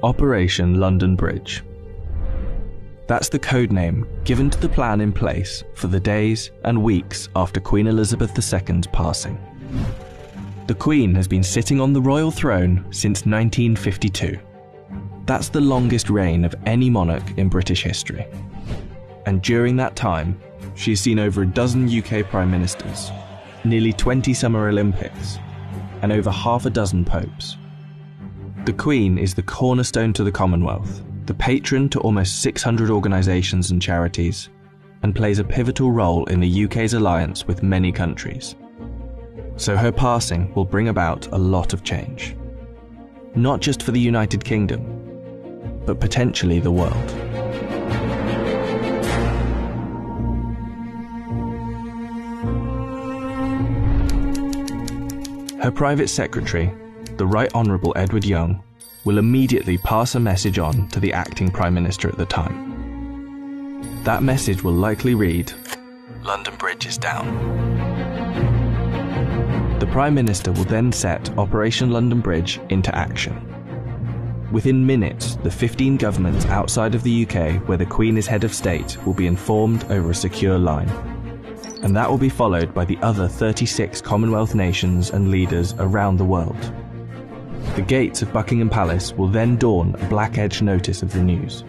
Operation London Bridge. That's the code name given to the plan in place for the days and weeks after Queen Elizabeth II's passing. The Queen has been sitting on the royal throne since 1952. That's the longest reign of any monarch in British history. And during that time, she's seen over a dozen UK Prime Ministers, nearly 20 Summer Olympics, and over half a dozen popes. The Queen is the cornerstone to the Commonwealth, the patron to almost 600 organisations and charities, and plays a pivotal role in the UK's alliance with many countries. So her passing will bring about a lot of change. Not just for the United Kingdom, but potentially the world. Her private secretary, the Right Honourable Edward Young, will immediately pass a message on to the acting Prime Minister at the time. That message will likely read, "London Bridge is down." The Prime Minister will then set Operation London Bridge into action. Within minutes, the 15 governments outside of the UK where the Queen is head of state will be informed over a secure line. And that will be followed by the other 36 Commonwealth nations and leaders around the world. The gates of Buckingham Palace will then dawn a black-edge notice of the news.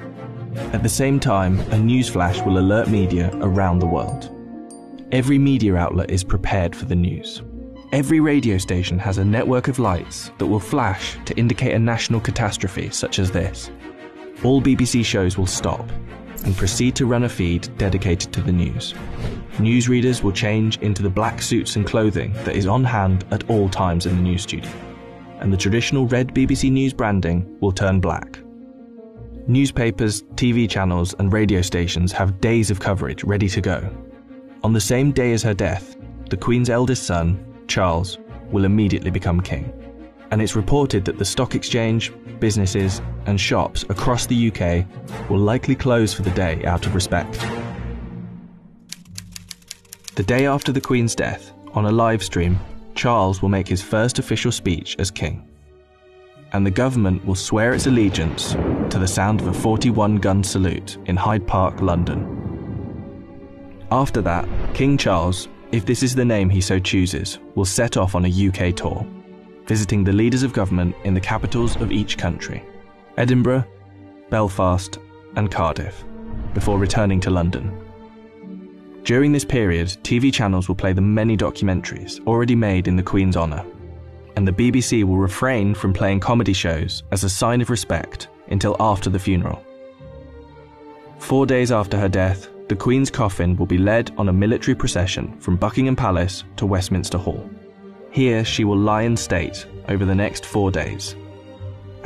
At the same time, a news flash will alert media around the world. Every media outlet is prepared for the news. Every radio station has a network of lights that will flash to indicate a national catastrophe such as this. All BBC shows will stop and proceed to run a feed dedicated to the news. Newsreaders will change into the black suits and clothing that is on hand at all times in the news studio, and the traditional red BBC News branding will turn black. Newspapers, TV channels and radio stations have days of coverage ready to go. On the same day as her death, the Queen's eldest son, Charles, will immediately become king, and it's reported that the stock exchange, businesses and shops across the UK will likely close for the day out of respect. The day after the Queen's death, on a live stream, Charles will make his first official speech as king, and the government will swear its allegiance to the sound of a 41-gun salute in Hyde Park, London. After that, King Charles, if this is the name he so chooses, will set off on a UK tour, visiting the leaders of government in the capitals of each country, Edinburgh, Belfast and Cardiff, before returning to London. During this period, TV channels will play the many documentaries already made in the Queen's honour, and the BBC will refrain from playing comedy shows as a sign of respect until after the funeral. 4 days after her death, the Queen's coffin will be led on a military procession from Buckingham Palace to Westminster Hall. Here she will lie in state over the next 4 days,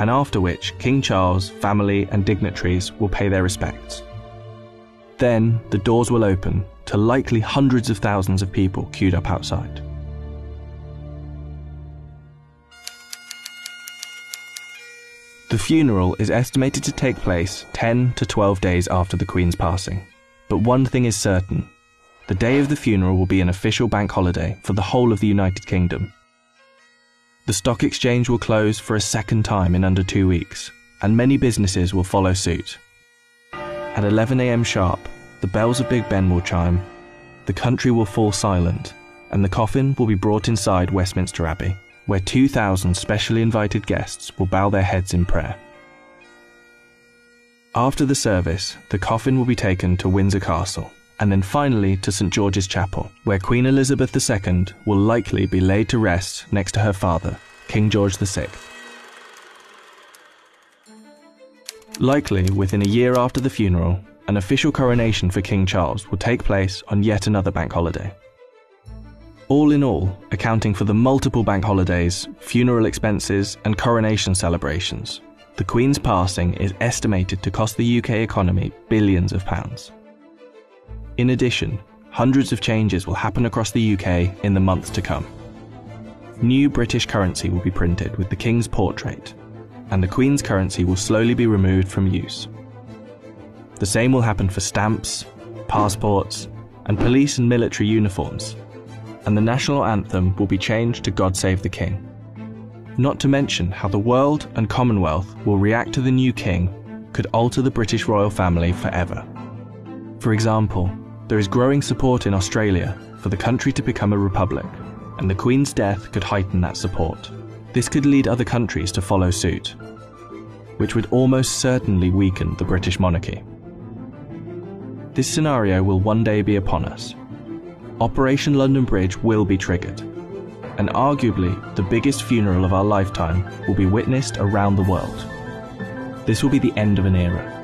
and after which King Charles, family and dignitaries will pay their respects. Then the doors will open to likely hundreds of thousands of people queued up outside. The funeral is estimated to take place 10 to 12 days after the Queen's passing. But one thing is certain, the day of the funeral will be an official bank holiday for the whole of the United Kingdom. The stock exchange will close for a second time in under 2 weeks, and many businesses will follow suit. At 11 AM sharp, the bells of Big Ben will chime, the country will fall silent, and the coffin will be brought inside Westminster Abbey, where 2,000 specially invited guests will bow their heads in prayer. After the service, the coffin will be taken to Windsor Castle, and then finally to St George's Chapel, where Queen Elizabeth II will likely be laid to rest next to her father, King George VI. Likely within a year after the funeral, an official coronation for King Charles will take place on yet another bank holiday. All in all, accounting for the multiple bank holidays, funeral expenses and coronation celebrations, the Queen's passing is estimated to cost the UK economy billions of pounds. In addition, hundreds of changes will happen across the UK in the months to come. New British currency will be printed with the King's portrait, and the Queen's currency will slowly be removed from use. The same will happen for stamps, passports, and police and military uniforms, and the national anthem will be changed to God Save the King. Not to mention how the world and Commonwealth will react to the new king could alter the British royal family forever. For example, there is growing support in Australia for the country to become a republic, and the Queen's death could heighten that support. This could lead other countries to follow suit, which would almost certainly weaken the British monarchy. This scenario will one day be upon us. Operation London Bridge will be triggered, and arguably the biggest funeral of our lifetime will be witnessed around the world. This will be the end of an era.